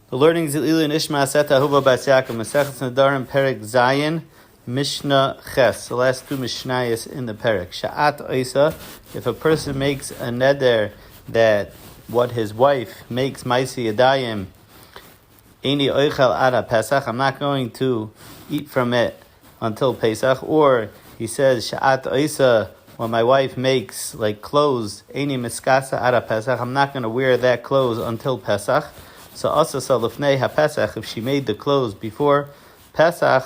The learnings of Nishmas, Etta, Ahuva, Yaakov, Masechet Nedarim, Perek Zayin, Mishna Ches. The last two Mishnayos in the Perek. Sha'at Oisa, if a person makes a neder that what his wife makes, Maisi Yadayim, Eini Oichel Ada Pesach, I'm not going to eat from it until Pesach. Or he says, Sha'at Oisa, when my wife makes like clothes, Eini Miskasa Ada Pesach, I'm not going to wear that clothes until Pesach. So also salufnei ha-Pesach, if she made the clothes before Pesach,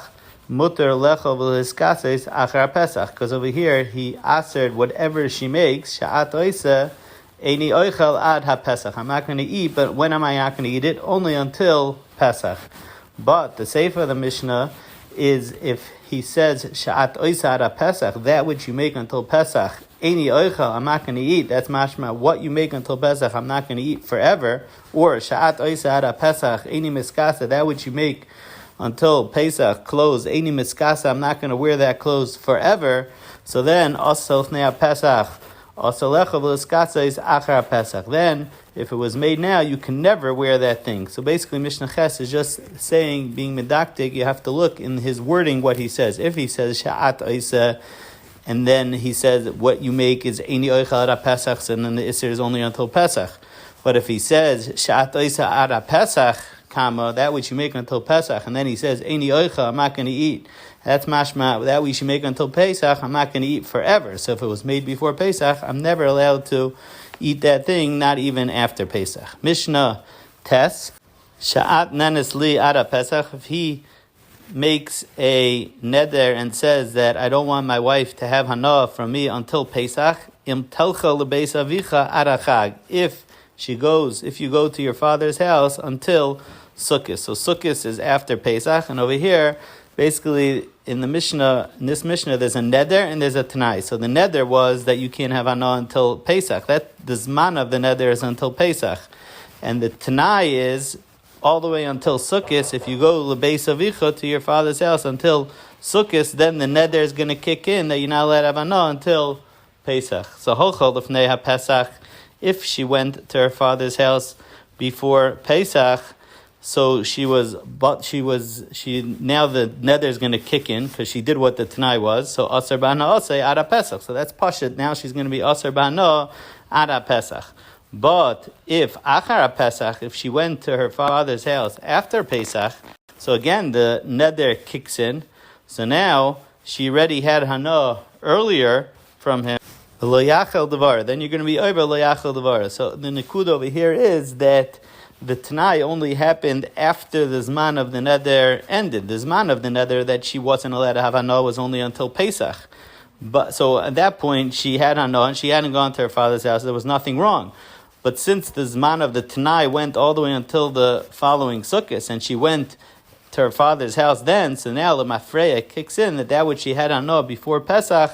muter lechol v'liskases achar Pesach. Because over here, he answered whatever she makes, sha'at oisa, eini oichel ad ha-Pesach. I'm not going to eat, but when am I not going to eat it? Only until Pesach. But the sefer of the Mishnah is if he says, sha'at oisa ad ha-Pesach, that which you make until Pesach, Eini oichel, I'm not going to eat. That's mashma. What you make until Pesach, I'm not going to eat forever. Or sha'at oisa ada Pesach, Eini miskasa, that which you make until Pesach, clothes, Eini miskasa, I'm not going to wear that clothes forever. So then, also lefnei Pesach, also lecha v'liskasa is achar Pesach. Then, if it was made now, you can never wear that thing. So basically, Mishnah Ches is just saying, being medaktik, you have to look in his wording what he says. If he says sha'at oisa, and then he says what you make is Eini oichel ada Pesach, and then the Isser is only until Pesach. But if he says Sha'at oisa ada Pesach, comma, that which you make until Pesach, and then he says Eini oichel, I'm not going to eat, that's mashma, that which you make until Pesach, I'm not going to eat forever. So if it was made before Pesach, I'm never allowed to eat that thing, not even after Pesach. Mishnah Tes, Sha'at nenes li ada Pesach, if he makes a neder and says that I don't want my wife to have hana from me until Pesach, im telcha lebeis avicha arachag. If you go to your father's house until Sukkot. So Sukkot is after Pesach, and over here, basically in this Mishnah, there's a neder and there's a tanai. So the neder was that you can't have hana until Pesach. That the zman of the neder is until Pesach, and the tanai is all the way until Sukkot. If you go lebeis avicha to your father's house until Sukkot, then the neder is going to kick in that you're not allowed to have hana until Pesach. So hochol lefnei ha-Pesach, if she went to her father's house before Pesach, so now the neder is going to kick in because she did what the tanai was. So aser b'hana osei ada Pesach. So that's pashut. Now she's going to be aser b'hana ada Pesach. But if achar Pesach, if she went to her father's house after Pesach, so again the neder kicks in. So now she already had hana earlier from him. Lo yachel devar. Then you're going to be over lo yachel devar. So the nikud over here is that the tanai only happened after the zman of the neder ended. The zman of the neder that she wasn't allowed to have hana was only until Pesach. But so at that point she had hana and she hadn't gone to her father's house. There was nothing wrong. But since the zman of the tanai went all the way until the following Sukkot, and she went to her father's house then, so now the mafreya kicks in that which she had hana before Pesach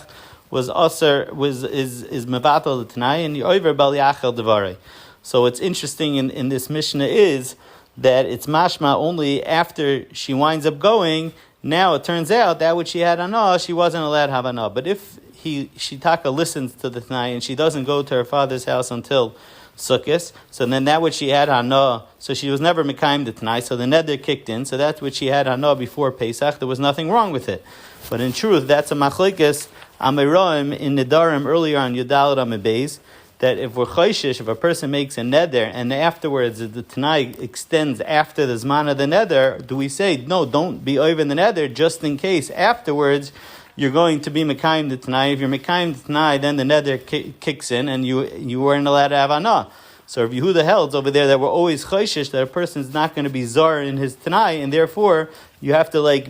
was is mevatel the tanai and over bal yachel devarei. So what's interesting in this Mishnah is that it's mashma only after she winds up going. Now it turns out that which she had hana, she wasn't allowed to have hana. But if she taka listens to the tanai and she doesn't go to her father's house until Sukkot, so then that which she had hana, so she was never mekayim the tanai, so the neder kicked in, so that's what she had hana before Pesach, there was nothing wrong with it. But in truth, that's a machlekes amiroim in Nedarim earlier on Yudalad Amebez, that if we're chayshish, if a person makes a neder and afterwards the tanai extends after the zman of the neder, do we say, no, don't be over the neder just in case afterwards you're going to be mekayim the tanai? If you're mekayim the tanai, then the neder kicks in and you weren't allowed to have hana. So Rav Yehuda held over there that we're always chayshish that a person's not going to be zar in his tanai, and therefore you have to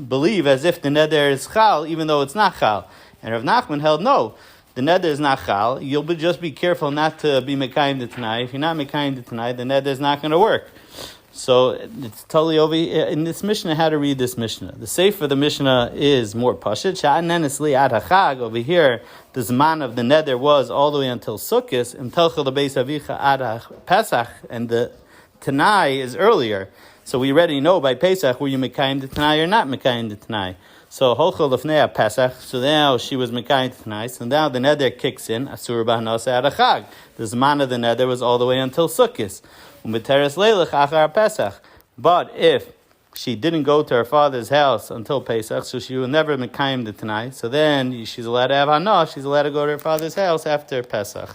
believe as if the neder is chal, even though it's not chal. And Rav Nachman held, no, the neder is not chal. You'll just be careful not to be mekayim the tanai. If you're not mekayim the tanai, the neder is not going to work. So it's totally over in this Mishnah. How to read this Mishnah? The sefer of the Mishnah is more pashut. Sha'an nenes li ad hachag. Over here, the zman of the neder was all the way until Sukkot. Im telcha lebeis avicha ad Pesach, and the tanai is earlier. So we already know by Pesach were you mekayim the tanai or not mekayim the tanai. So holchol lefnei Pesach. So now she was mekayim the tanai. So now the neder kicks in. Asur b'hanasa ad hachag. The zman of the neder was all the way until Sukkot. U'meteres leilach achar Pesach. But if she didn't go to her father's house until Pesach, so she will never mekayim the Tanai. So then she's allowed to have Hana. She's allowed to go to her father's house after Pesach.